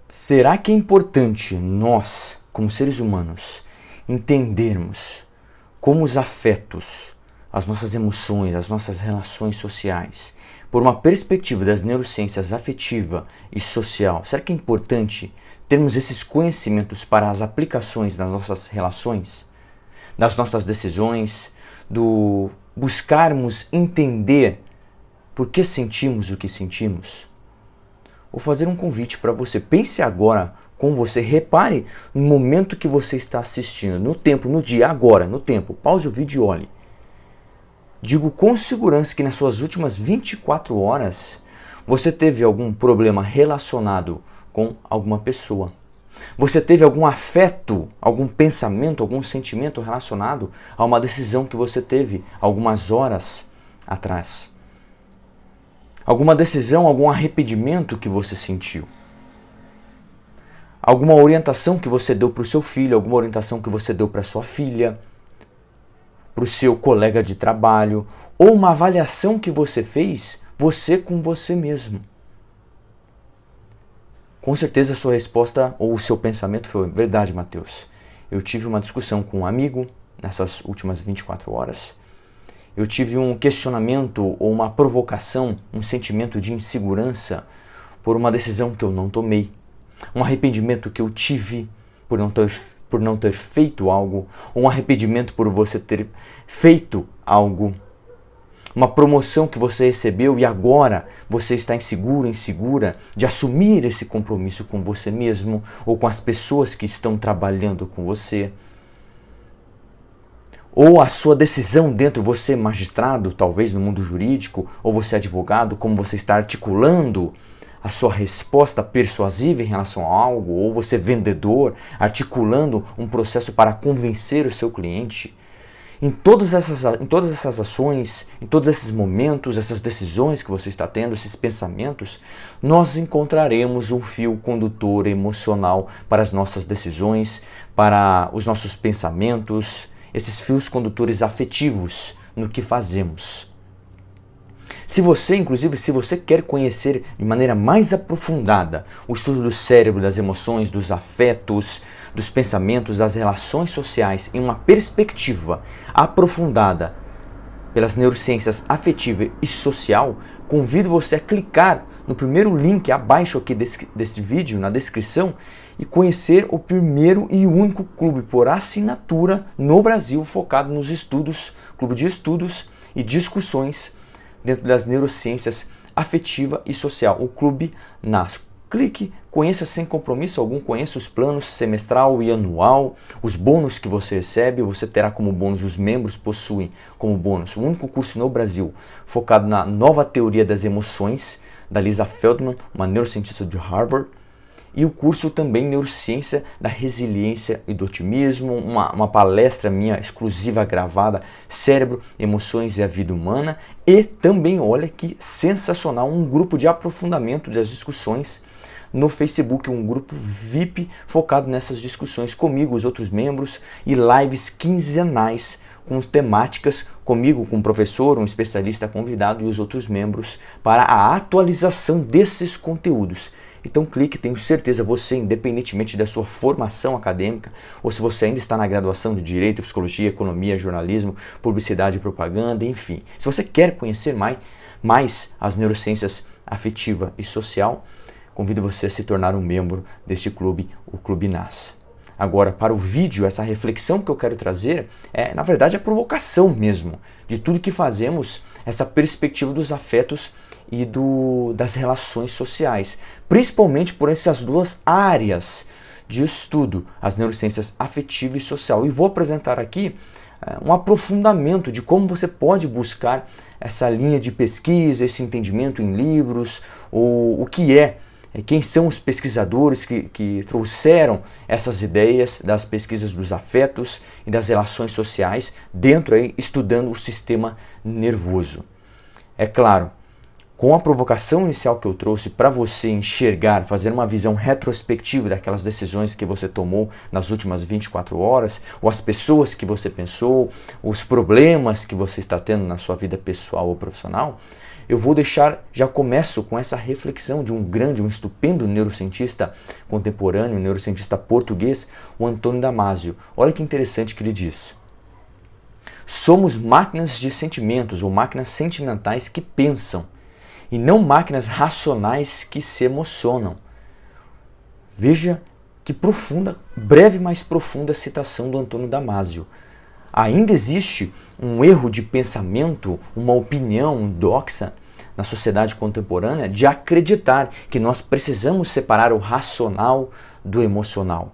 Será que é importante nós, como seres humanos, entendermos como os afetos, as nossas emoções, as nossas relações sociais, por uma perspectiva das neurociências afetiva e social, será que é importante termos esses conhecimentos para as aplicações das nossas relações, das nossas decisões, do buscarmos entender por que sentimos o que sentimos? Vou fazer um convite para você. Pense agora com você. Repare no momento que você está assistindo, no tempo, no dia, agora, no tempo. Pause o vídeo e olhe. Digo com segurança que nas suas últimas 24 horas você teve algum problema relacionado com alguma pessoa. Você teve algum afeto, algum pensamento, algum sentimento relacionado a uma decisão que você teve algumas horas atrás. Alguma decisão, algum arrependimento que você sentiu. Alguma orientação que você deu para o seu filho, alguma orientação que você deu para sua filha, para o seu colega de trabalho, ou uma avaliação que você fez, você com você mesmo. Com certeza a sua resposta ou o seu pensamento foi: verdade, Matheus. Eu tive uma discussão com um amigo nessas últimas 24 horas. Eu tive um questionamento ou uma provocação, um sentimento de insegurança por uma decisão que eu não tomei. Um arrependimento que eu tive por não ter feito algo. Um arrependimento por você ter feito algo. Uma promoção que você recebeu e agora você está inseguro, insegura de assumir esse compromisso com você mesmo ou com as pessoas que estão trabalhando com você. Ou a sua decisão dentro, você magistrado, talvez no mundo jurídico, ou você advogado, como você está articulando a sua resposta persuasiva em relação a algo, ou você vendedor, articulando um processo para convencer o seu cliente. Em todas essas ações, em todos esses momentos, essas decisões que você está tendo, esses pensamentos, nós encontraremos um fio condutor emocional para as nossas decisões, para os nossos pensamentos, esses fios condutores afetivos no que fazemos. Se você quer conhecer de maneira mais aprofundada o estudo do cérebro, das emoções, dos afetos, dos pensamentos, das relações sociais em uma perspectiva aprofundada pelas neurociências afetiva e social, convido você a clicar no primeiro link abaixo aqui desse vídeo, na descrição, e conhecer o primeiro e único clube por assinatura no Brasil focado nos estudos, clube de estudos e discussões dentro das neurociências afetiva e social, o Clube NAS. Clique, conheça sem compromisso algum, conheça os planos semestral e anual, os bônus que você recebe, você terá como bônus, os membros possuem como bônus, o único curso no Brasil focado na nova teoria das emoções, da Lisa Feldman, uma neurocientista de Harvard, e o curso também Neurociência da Resiliência e do Otimismo, uma palestra minha exclusiva gravada, Cérebro, Emoções e a Vida Humana, e também, olha que sensacional, um grupo de aprofundamento das discussões no Facebook, um grupo VIP focado nessas discussões comigo, os outros membros, e lives quinzenais com temáticas comigo, com um professor, um especialista convidado e os outros membros para a atualização desses conteúdos. Então clique, tenho certeza você, independentemente da sua formação acadêmica, ou se você ainda está na graduação de Direito, Psicologia, Economia, Jornalismo, Publicidade e Propaganda, enfim. Se você quer conhecer mais as neurociências afetiva e social, convido você a se tornar um membro deste clube, o Clube NAS. Agora, para o vídeo, essa reflexão que eu quero trazer é, na verdade, a provocação mesmo de tudo que fazemos, essa perspectiva dos afetos e das relações sociais, principalmente por essas duas áreas de estudo, as neurociências afetiva e social. E vou apresentar aqui um aprofundamento de como você pode buscar essa linha de pesquisa, esse entendimento em livros, ou o que quem são os pesquisadores que trouxeram essas ideias das pesquisas dos afetos e das relações sociais dentro aí, estudando o sistema nervoso. É claro, com a provocação inicial que eu trouxe para você enxergar, fazer uma visão retrospectiva daquelas decisões que você tomou nas últimas 24 horas, ou as pessoas que você pensou, os problemas que você está tendo na sua vida pessoal ou profissional, eu já começo com essa reflexão de um estupendo neurocientista contemporâneo, um neurocientista português, o Antônio Damasio. Olha que interessante que ele diz. Somos máquinas de sentimentos ou máquinas sentimentais que pensam e não máquinas racionais que se emocionam. Veja que profunda, breve, mas profunda citação do Antônio Damasio. Ainda existe um erro de pensamento, uma opinião doxa na sociedade contemporânea de acreditar que nós precisamos separar o racional do emocional.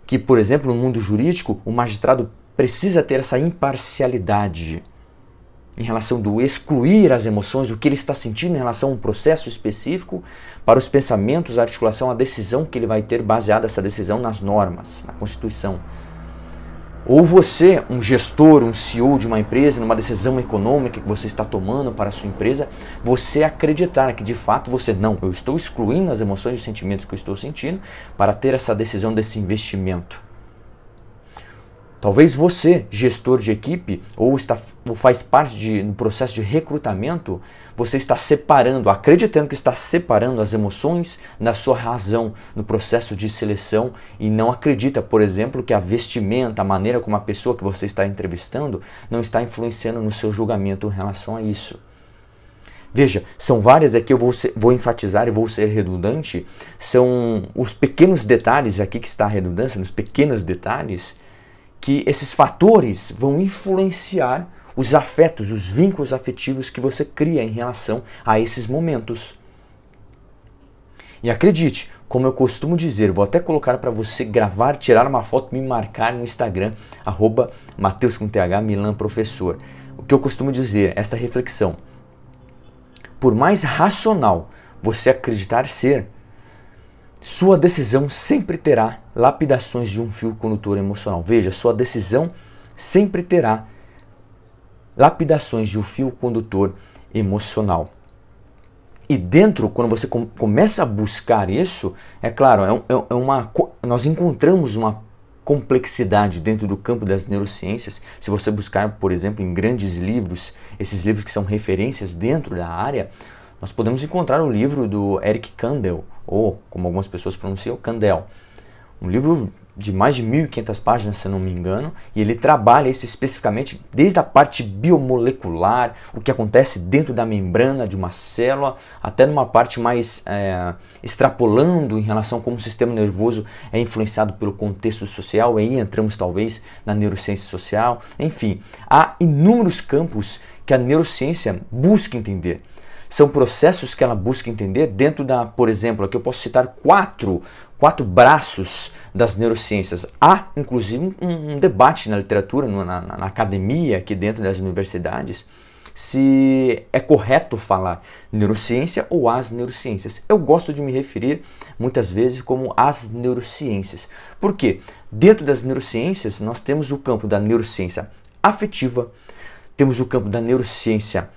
Que, por exemplo, no mundo jurídico, o magistrado precisa ter essa imparcialidade em relação do excluir as emoções, o que ele está sentindo em relação a um processo específico, para os pensamentos, a articulação, a decisão que ele vai ter baseada essa decisão nas normas, na Constituição. Ou você, um gestor, um CEO de uma empresa, numa decisão econômica que você está tomando para a sua empresa, você acreditar que de fato eu estou excluindo as emoções e os sentimentos que eu estou sentindo para ter essa decisão desse investimento. Talvez você, gestor de equipe, ou faz parte no processo de recrutamento, você está acreditando que está separando as emoções da sua razão no processo de seleção e não acredita, por exemplo, que a vestimenta, a maneira como a pessoa que você está entrevistando não está influenciando no seu julgamento em relação a isso. Veja, são várias aqui, eu vou enfatizar e vou ser redundante, são os pequenos detalhes, aqui que está a redundância, nos pequenos detalhes, que esses fatores vão influenciar os afetos, os vínculos afetivos que você cria em relação a esses momentos. E acredite, como eu costumo dizer, vou até colocar para você gravar, tirar uma foto e me marcar no Instagram, @Mateus_Milan_professor. O que eu costumo dizer, esta reflexão. Por mais racional você acreditar ser, sua decisão sempre terá lapidações de um fio condutor emocional. Veja, sua decisão sempre terá lapidações de um fio condutor emocional. E dentro, quando você começa a buscar isso, é claro, nós encontramos uma complexidade dentro do campo das neurociências. Se você buscar, por exemplo, em grandes livros, esses livros que são referências dentro da área, nós podemos encontrar o livro do Eric Kandel, ou como algumas pessoas pronunciam, Kandel. Um livro de mais de 1.500 páginas, se não me engano, e ele trabalha isso especificamente desde a parte biomolecular, o que acontece dentro da membrana de uma célula, até numa parte mais extrapolando em relação a como o sistema nervoso é influenciado pelo contexto social, aí entramos talvez na neurociência social, enfim, há inúmeros campos que a neurociência busca entender. São processos que ela busca entender dentro por exemplo, aqui eu posso citar quatro braços das neurociências. Há, inclusive, um debate na literatura, na academia, aqui dentro das universidades, se é correto falar neurociência ou as neurociências. Eu gosto de me referir, muitas vezes, como as neurociências. Por quê? Dentro das neurociências, nós temos o campo da neurociência afetiva, temos o campo da neurociência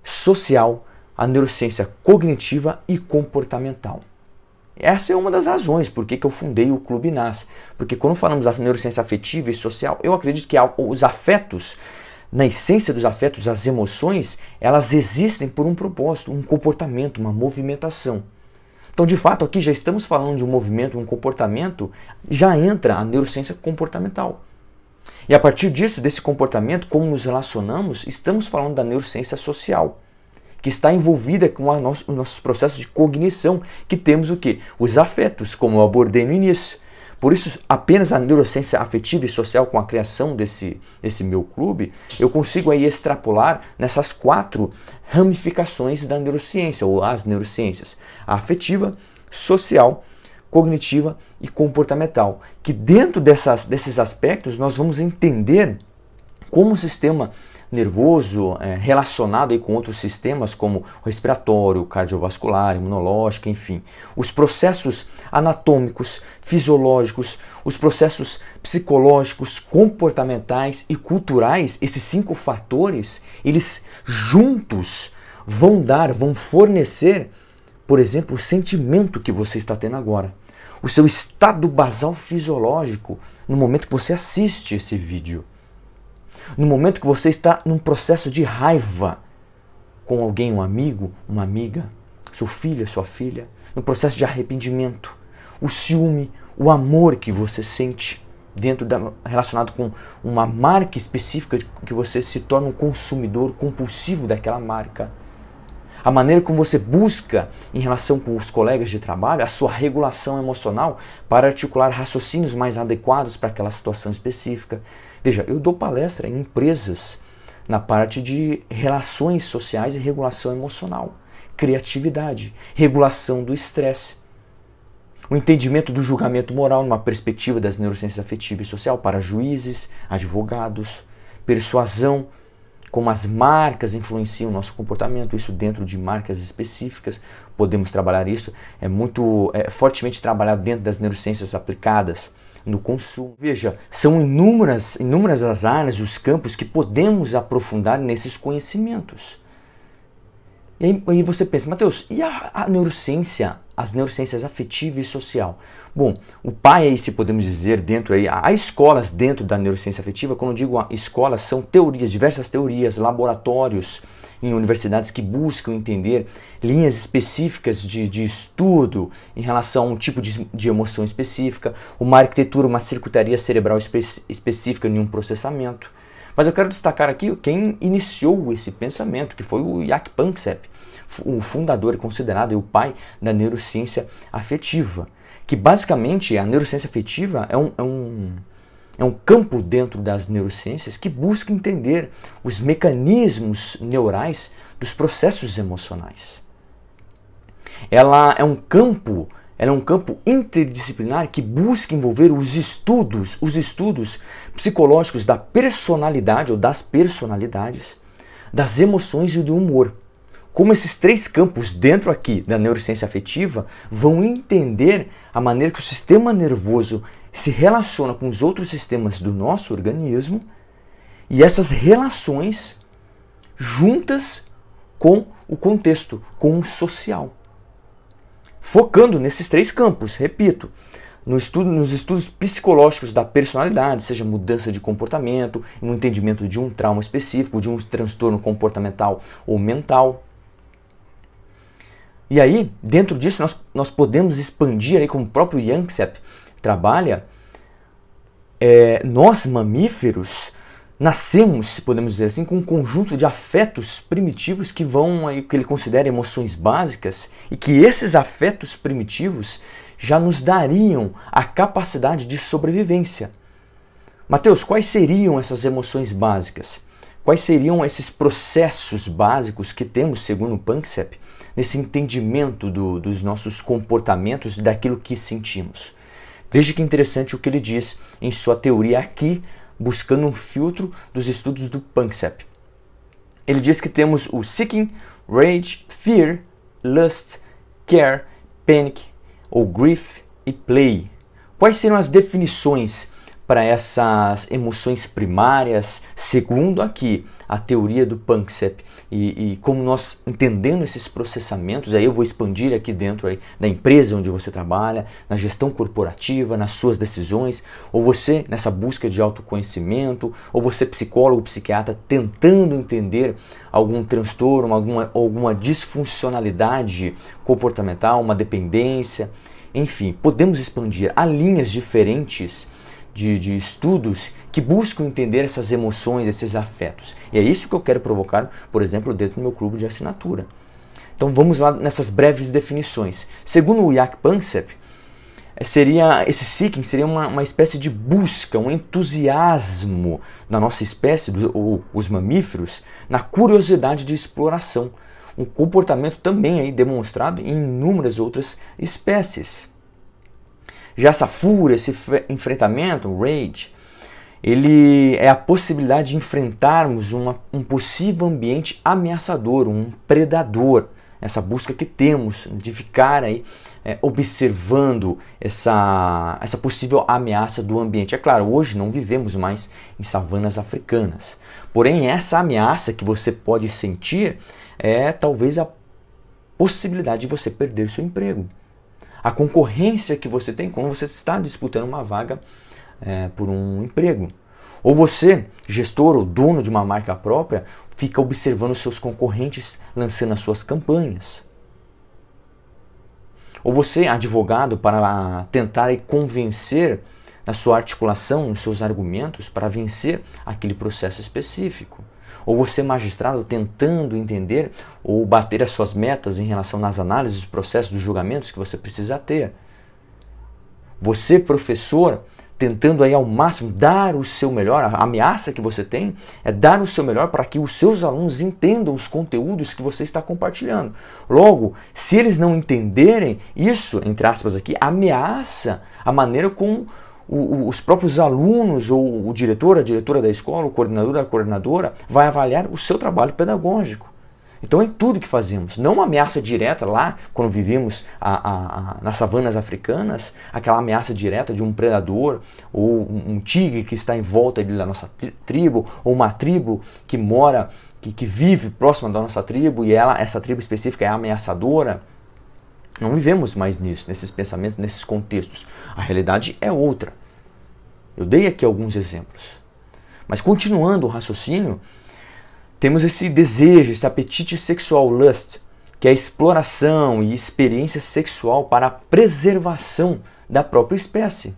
social, a neurociência cognitiva e comportamental. Essa é uma das razões por que eu fundei o Clube NAS. Porque quando falamos da neurociência afetiva e social, eu acredito que os afetos, na essência dos afetos, as emoções, elas existem por um propósito, um comportamento, uma movimentação. Então, de fato, aqui já estamos falando de um movimento, um comportamento, já entra a neurociência comportamental. E a partir disso, desse comportamento, como nos relacionamos, estamos falando da neurociência social, que está envolvida com os nossos processos de cognição, que temos o quê? Os afetos, como eu abordei no início. Por isso, apenas a neurociência afetiva e social, com a criação desse meu clube, eu consigo aí extrapolar nessas 4 ramificações da neurociência, ou as neurociências: a afetiva, social, cognitiva e comportamental. Que dentro desses aspectos nós vamos entender como o sistema nervoso relacionado aí com outros sistemas como o respiratório, cardiovascular, imunológico, enfim. Os processos anatômicos, fisiológicos, os processos psicológicos, comportamentais e culturais, esses 5 fatores, eles juntos vão fornecer, por exemplo, o sentimento que você está tendo agora. O seu estado basal fisiológico no momento que você assiste esse vídeo. No momento que você está num processo de raiva, com alguém, um amigo, uma amiga, seu filho, sua filha, no processo de arrependimento, o ciúme, o amor que você sente relacionado com uma marca específica que você se torna um consumidor compulsivo daquela marca. A maneira como você busca, em relação com os colegas de trabalho, a sua regulação emocional para articular raciocínios mais adequados para aquela situação específica. Veja, eu dou palestra em empresas na parte de relações sociais e regulação emocional, criatividade, regulação do estresse, o entendimento do julgamento moral numa perspectiva das neurociências afetiva e social para juízes, advogados, persuasão, como as marcas influenciam o nosso comportamento, isso dentro de marcas específicas, podemos trabalhar isso, é fortemente trabalhado dentro das neurociências aplicadas no consumo. Veja, são inúmeras as áreas, os campos que podemos aprofundar nesses conhecimentos. E aí você pensa, Matheus, e a neurociência, as neurociências afetiva e social? Bom, o pai aí, se podemos dizer, há escolas dentro da neurociência afetiva. Quando eu digo escolas, são teorias, diversas teorias, laboratórios em universidades que buscam entender linhas específicas de estudo em relação a um tipo de emoção específica, uma arquitetura, uma circuitaria cerebral específica em um processamento. Mas eu quero destacar aqui quem iniciou esse pensamento, que foi o Jaak Panksepp, o fundador e considerado o pai da neurociência afetiva. Que basicamente a neurociência afetiva é um campo dentro das neurociências que busca entender os mecanismos neurais dos processos emocionais. Ela é um campo interdisciplinar que busca envolver os estudos psicológicos da personalidade ou das personalidades, das emoções e do humor. Como esses três campos dentro aqui da neurociência afetiva vão entender a maneira que o sistema nervoso se relaciona com os outros sistemas do nosso organismo e essas relações juntas com o contexto, com o social. Focando nesses três campos, repito, nos estudos psicológicos da personalidade, seja mudança de comportamento, no entendimento de um trauma específico, de um transtorno comportamental ou mental. E aí, dentro disso, nós podemos expandir, aí, como o próprio Panksepp trabalha, nós mamíferos nascemos, se podemos dizer assim, com um conjunto de afetos primitivos que ele considera emoções básicas, e que esses afetos primitivos já nos dariam a capacidade de sobrevivência. Matheus, quais seriam essas emoções básicas? Quais seriam esses processos básicos que temos, segundo o Panksepp, nesse entendimento dos nossos comportamentos e daquilo que sentimos? Veja que interessante o que ele diz em sua teoria aqui, buscando um filtro dos estudos do Panksepp. Ele diz que temos o seeking, rage, fear, lust, care, panic, ou grief e play. Quais seriam as definições para essas emoções primárias, segundo aqui a teoria do Panksepp, e como nós entendendo esses processamentos, aí eu vou expandir aqui dentro aí da empresa onde você trabalha, na gestão corporativa, nas suas decisões, ou você nessa busca de autoconhecimento, ou você psicólogo, psiquiatra, tentando entender algum transtorno, alguma disfuncionalidade comportamental, uma dependência, enfim, podemos expandir a linhas diferentes de estudos que buscam entender essas emoções, esses afetos. E é isso que eu quero provocar, por exemplo, dentro do meu clube de assinatura. Então vamos lá nessas breves definições. Segundo o Jaak Panksepp, esse seeking seria uma espécie de busca, um entusiasmo da nossa espécie, ou os mamíferos, na curiosidade de exploração. Um comportamento também aí demonstrado em inúmeras outras espécies. Já essa fúria, esse enfrentamento, o rage, ele é a possibilidade de enfrentarmos um possível ambiente ameaçador, um predador. Essa busca que temos de ficar aí observando essa possível ameaça do ambiente. É claro, hoje não vivemos mais em savanas africanas. Porém, essa ameaça que você pode sentir é talvez a possibilidade de você perder seu emprego. A concorrência que você tem quando você está disputando uma vaga por um emprego. Ou você, gestor ou dono de uma marca própria, fica observando os seus concorrentes lançando as suas campanhas. Ou você, advogado, para tentar convencer na sua articulação, nos seus argumentos, para vencer aquele processo específico. Ou você, magistrado, tentando entender ou bater as suas metas em relação nas análises, dos processos, dos julgamentos que você precisa ter. Você, professor, tentando aí ao máximo dar o seu melhor, a ameaça que você tem é dar o seu melhor para que os seus alunos entendam os conteúdos que você está compartilhando. Logo, se eles não entenderem, isso, entre aspas aqui, ameaça a maneira como os próprios alunos ou o diretor, a diretora da escola, o coordenador, a coordenadora vai avaliar o seu trabalho pedagógico. Então é tudo que fazemos, não uma ameaça direta lá, quando vivíamos nas savanas africanas, aquela ameaça direta de um predador ou um tigre que está em volta da nossa tribo, ou uma tribo que mora, que vive próxima da nossa tribo e essa tribo específica é ameaçadora. Não vivemos mais nisso, nesses pensamentos, nesses contextos. A realidade é outra. Eu dei aqui alguns exemplos. Mas continuando o raciocínio, temos esse desejo, esse apetite sexual, lust, que é a exploração e experiência sexual para a preservação da própria espécie.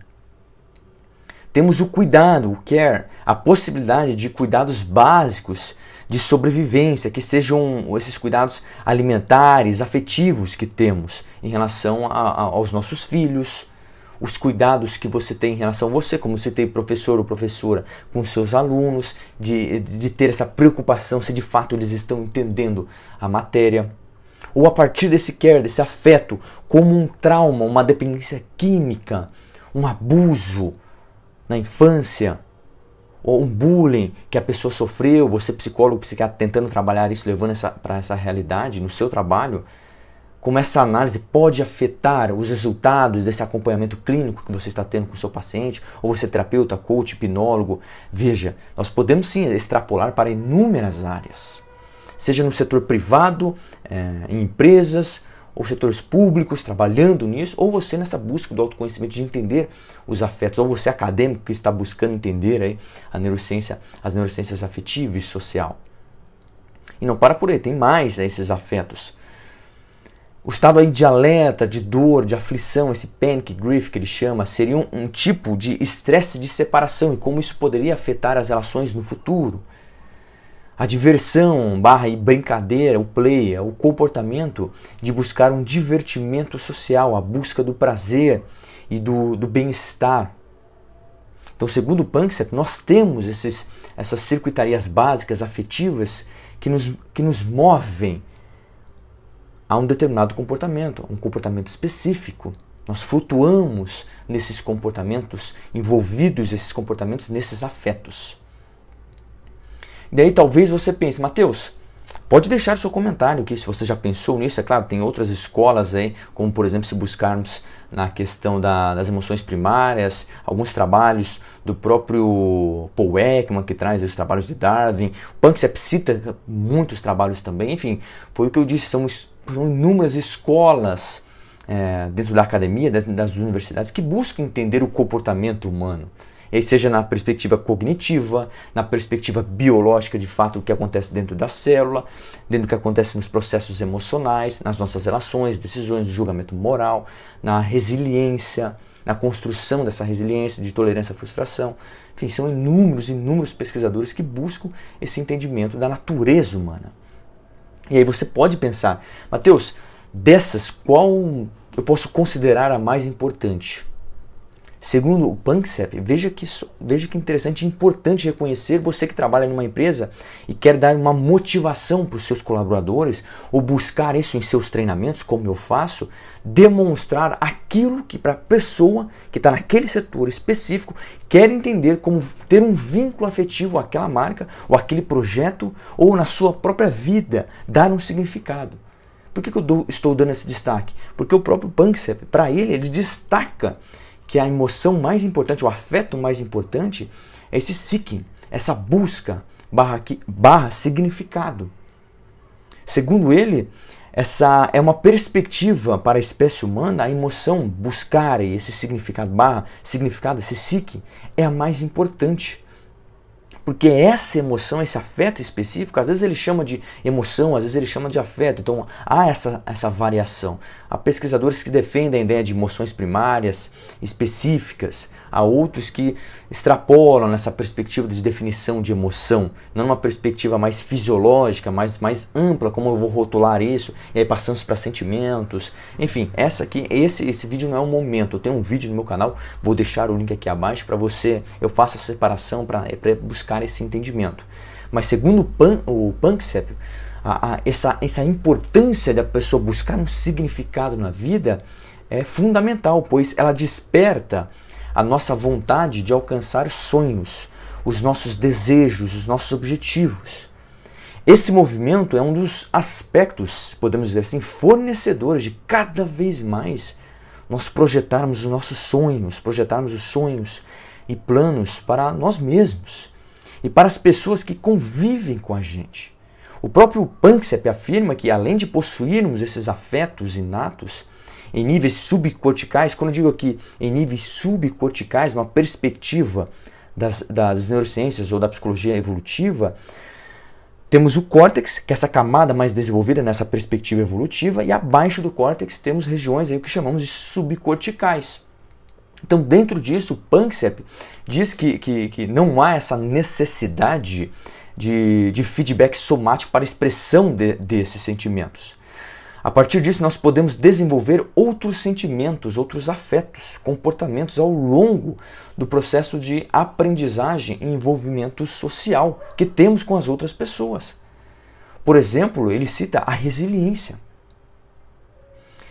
Temos o cuidado, o care, a possibilidade de cuidados básicos de sobrevivência, que sejam esses cuidados alimentares, afetivos que temos em relação aos nossos filhos, os cuidados que você tem em relação a você, como você tem professor ou professora com seus alunos, de ter essa preocupação se de fato eles estão entendendo a matéria. Ou a partir desse care, desse afeto, como um trauma, uma dependência química, um abuso na infância, ou um bullying que a pessoa sofreu, você psicólogo, psiquiatra, tentando trabalhar isso, levando para essa realidade no seu trabalho, como essa análise pode afetar os resultados desse acompanhamento clínico que você está tendo com o seu paciente, ou você é terapeuta, coach, hipnólogo. Veja, nós podemos sim extrapolar para inúmeras áreas, seja no setor privado, em empresas, ou setores públicos trabalhando nisso, ou você nessa busca do autoconhecimento de entender os afetos, ou você acadêmico que está buscando entender aí a neurociência, as neurociências afetiva e social. E não para por aí, tem mais esses afetos. O estado aí de alerta, de dor, de aflição, esse panic grief que ele chama, seria um tipo de estresse de separação e como isso poderia afetar as relações no futuro. A diversão barra brincadeira, o play, o comportamento de buscar um divertimento social, a busca do prazer e do bem-estar. Então, segundo o Panksepp, nós temos essas circuitarias básicas afetivas que nos movem a um determinado comportamento, um comportamento específico. Nós flutuamos nesses comportamentos, envolvidos esses comportamentos, nesses afetos. E daí talvez você pense, Matheus, pode deixar seu comentário aqui se você já pensou nisso. É claro, tem outras escolas aí, como por exemplo se buscarmos na questão das emoções primárias, alguns trabalhos do próprio Paul Ekman, que traz os trabalhos de Darwin. O Panksepp cita muitos trabalhos também. Enfim, foi o que eu disse, são inúmeras escolas dentro da academia, dentro das universidades, que buscam entender o comportamento humano. E aí, seja na perspectiva cognitiva, na perspectiva biológica de fato, o que acontece dentro da célula, dentro do que acontece nos processos emocionais, nas nossas relações, decisões, julgamento moral, na resiliência, na construção dessa resiliência, de tolerância à frustração. Enfim, são inúmeros pesquisadores que buscam esse entendimento da natureza humana. E aí você pode pensar, Matheus, dessas, qual eu posso considerar a mais importante? Segundo o Panksepp, veja que interessante e importante reconhecer, você que trabalha numa empresa e quer dar uma motivação para os seus colaboradores, ou buscar isso em seus treinamentos, como eu faço, demonstrar aquilo que para a pessoa que está naquele setor específico quer entender, como ter um vínculo afetivo àquela marca, ou àquele projeto, ou na sua própria vida, dar um significado. Por que eu estou dando esse destaque? Porque o próprio Panksepp, para ele destaca que a emoção mais importante, o afeto mais importante, é esse seeking, essa busca barra significado. Segundo ele, essa é uma perspectiva para a espécie humana, a emoção, buscar esse significado barra significado, esse seeking, é a mais importante. Porque essa emoção, esse afeto específico, às vezes ele chama de emoção, às vezes ele chama de afeto. Então há essa variação. Há pesquisadores que defendem a ideia de emoções primárias, específicas. Há outros que extrapolam nessa perspectiva de definição de emoção, não numa perspectiva mais fisiológica, mais ampla, como eu vou rotular isso, e aí passamos para sentimentos. Enfim, esse vídeo não é o momento. Eu tenho um vídeo no meu canal, vou deixar o link aqui abaixo para você, eu faço a separação para buscar esse entendimento. Mas segundo o Panksepp, essa importância da pessoa buscar um significado na vida é fundamental, pois ela desperta a nossa vontade de alcançar sonhos, os nossos desejos, os nossos objetivos. Esse movimento é um dos aspectos, podemos dizer assim, fornecedores de cada vez mais nós projetarmos os nossos sonhos, projetarmos os sonhos e planos para nós mesmos e para as pessoas que convivem com a gente. O próprio Panksepp afirma que, além de possuirmos esses afetos inatos em níveis subcorticais, quando eu digo aqui em níveis subcorticais, uma perspectiva das neurociências ou da psicologia evolutiva, temos o córtex, que é essa camada mais desenvolvida nessa perspectiva evolutiva, e abaixo do córtex temos regiões aí que chamamos de subcorticais. Então, dentro disso, o Panksepp diz que não há essa necessidade de feedback somático para a expressão desses sentimentos. A partir disso, nós podemos desenvolver outros sentimentos, outros afetos, comportamentos ao longo do processo de aprendizagem e envolvimento social que temos com as outras pessoas. Por exemplo, ele cita a resiliência.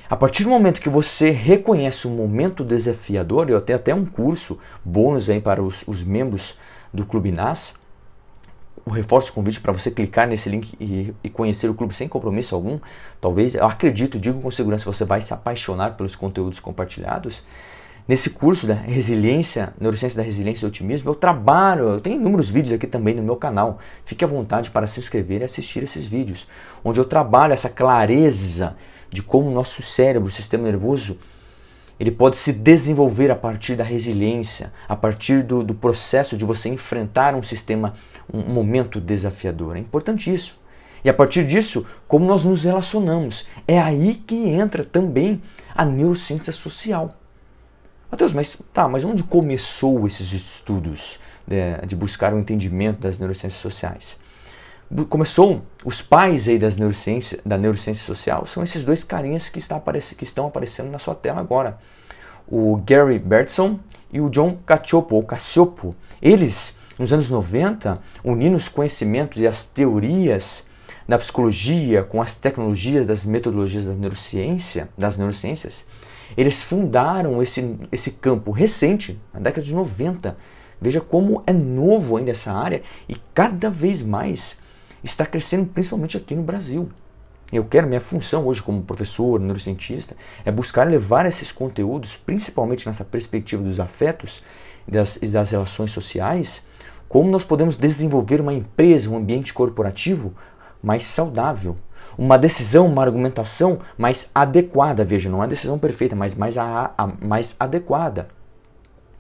A partir do momento que você reconhece um momento desafiador, eu tenho até um curso bônus aí para os membros do Clube NAS. Eu reforço o convite para você clicar nesse link e conhecer o clube sem compromisso algum. Talvez, eu acredito, digo com segurança, você vai se apaixonar pelos conteúdos compartilhados. Nesse curso da resiliência, neurociência da resiliência e otimismo, eu tenho inúmeros vídeos aqui também no meu canal. Fique à vontade para se inscrever e assistir esses vídeos, onde eu trabalho essa clareza de como o nosso cérebro, o sistema nervoso, ele pode se desenvolver a partir da resiliência, a partir do processo de você enfrentar um momento desafiador. É importante isso. E a partir disso, como nós nos relacionamos. É aí que entra também a neurociência social. Matheus, mas onde começou esses estudos de buscar o entendimento das neurociências sociais? Os pais aí da neurociência social são esses dois carinhas que estão aparecendo na sua tela agora. O Gary Bertson e o John Cacioppo. Eles, nos anos 90, unindo os conhecimentos e as teorias da psicologia com as tecnologias das metodologias das neurociências, eles fundaram esse campo recente, na década de 90. Veja como é novo ainda essa área e cada vez mais está crescendo, principalmente aqui no Brasil. Minha função hoje como professor, neurocientista, é buscar levar esses conteúdos, principalmente nessa perspectiva dos afetos e das relações sociais, como nós podemos desenvolver uma empresa, um ambiente corporativo mais saudável, uma decisão, uma argumentação mais adequada. Veja, não é a decisão perfeita, mas mais adequada.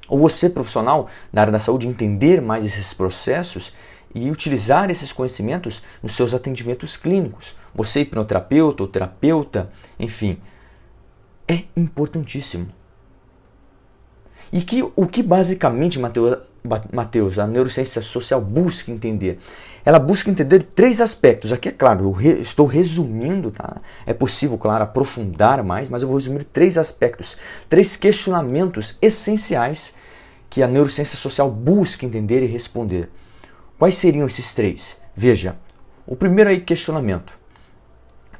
Ou você, profissional da área da saúde, entender mais esses processos e utilizar esses conhecimentos nos seus atendimentos clínicos. Você, hipnoterapeuta ou terapeuta, enfim, é importantíssimo. E o que basicamente, Matheus, a neurociência social busca entender? Ela busca entender 3 aspectos. Aqui, é claro, eu estou resumindo, tá? É possível, claro, aprofundar mais, mas eu vou resumir 3 aspectos, 3 questionamentos essenciais que a neurociência social busca entender e responder. Quais seriam esses 3? Veja, o primeiro aí, questionamento.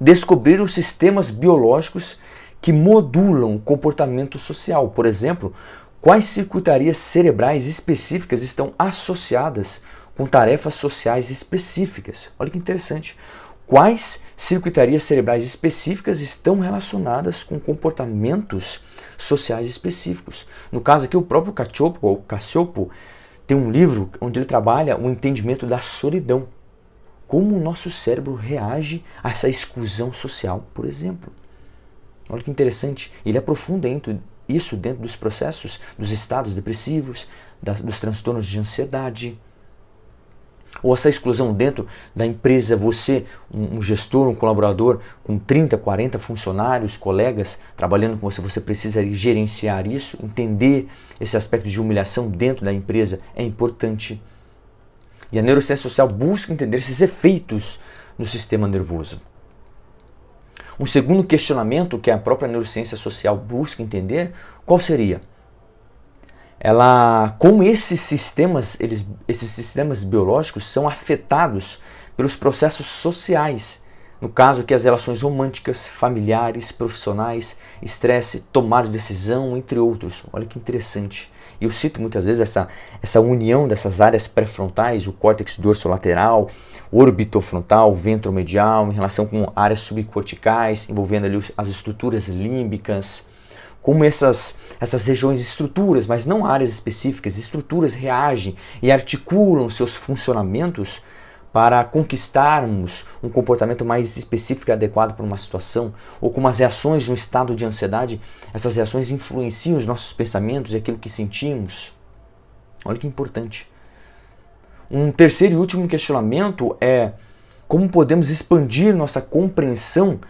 Descobrir os sistemas biológicos que modulam o comportamento social. Por exemplo, quais circuitarias cerebrais específicas estão associadas com tarefas sociais específicas? Olha que interessante. Quais circuitarias cerebrais específicas estão relacionadas com comportamentos sociais específicos? No caso aqui, o próprio Cacioppo tem um livro onde ele trabalha o entendimento da solidão. Como o nosso cérebro reage a essa exclusão social, por exemplo. Olha que interessante. Ele aprofunda isso dentro dos processos, dos estados depressivos, dos transtornos de ansiedade. Ou essa exclusão dentro da empresa, você, um gestor, um colaborador com 30, 40 funcionários, colegas trabalhando com você, você precisa gerenciar isso, entender esse aspecto de humilhação dentro da empresa é importante. E a neurociência social busca entender esses efeitos no sistema nervoso. Um segundo questionamento que a própria neurociência social busca entender, qual seria? Como esses sistemas biológicos são afetados pelos processos sociais, no caso que as relações românticas, familiares, profissionais, estresse, tomada de decisão, entre outros. Olha que interessante. E eu cito muitas vezes essa união dessas áreas pré-frontais, o córtex dorsolateral, orbitofrontal, ventromedial, em relação com áreas subcorticais, envolvendo ali as estruturas límbicas. Como essas regiões, estruturas, mas não áreas específicas, estruturas reagem e articulam seus funcionamentos para conquistarmos um comportamento mais específico e adequado para uma situação, ou como as reações de um estado de ansiedade, essas reações influenciam os nossos pensamentos e aquilo que sentimos. Olha que importante. Um terceiro e último questionamento é como podemos expandir nossa compreensão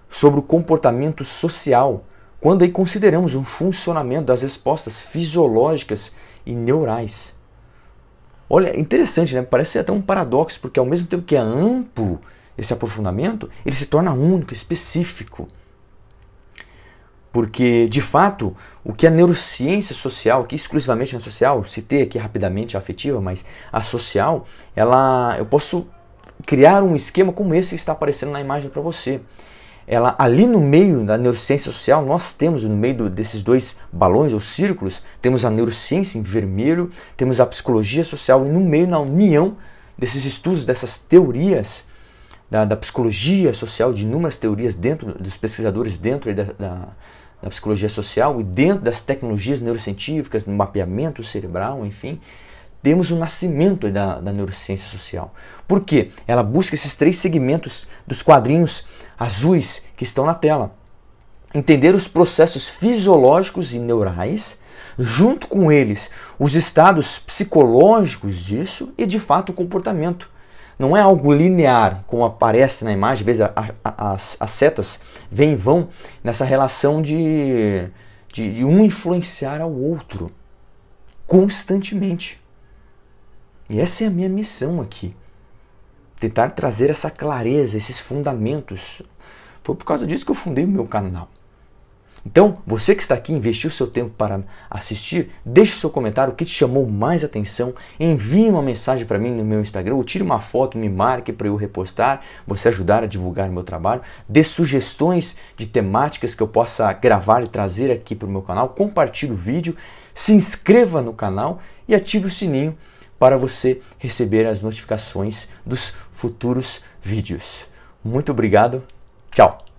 sobre o comportamento social, quando aí consideramos um funcionamento das respostas fisiológicas e neurais. Olha, interessante, né? Parece até um paradoxo, porque ao mesmo tempo que é amplo esse aprofundamento, ele se torna único, específico. Porque, de fato, o que a neurociência social, aqui exclusivamente na social, citei aqui rapidamente a afetiva, mas a social, eu posso criar um esquema como esse que está aparecendo na imagem para você. Ali no meio da neurociência social, nós temos no meio desses dois balões ou círculos, temos a neurociência em vermelho, temos a psicologia social e no meio, na união desses estudos, dessas teorias da psicologia social, de inúmeras teorias dentro dos pesquisadores dentro da psicologia social e dentro das tecnologias neurocientíficas, do mapeamento cerebral, enfim, temos o nascimento da neurociência social. Por quê? Ela busca esses três segmentos dos quadrinhos azuis que estão na tela. Entender os processos fisiológicos e neurais, junto com eles os estados psicológicos disso e, de fato, o comportamento. Não é algo linear, como aparece na imagem, às vezes as setas vêm e vão nessa relação de um influenciar ao outro constantemente. E essa é a minha missão aqui. Tentar trazer essa clareza, esses fundamentos. Foi por causa disso que eu fundei o meu canal. Então, você que está aqui, investiu seu tempo para assistir, deixe seu comentário, o que te chamou mais atenção, envie uma mensagem para mim no meu Instagram, ou tire uma foto, me marque para eu repostar, você ajudar a divulgar o meu trabalho, dê sugestões de temáticas que eu possa gravar e trazer aqui para o meu canal, compartilhe o vídeo, se inscreva no canal e ative o sininho para você receber as notificações dos futuros vídeos. Muito obrigado, tchau!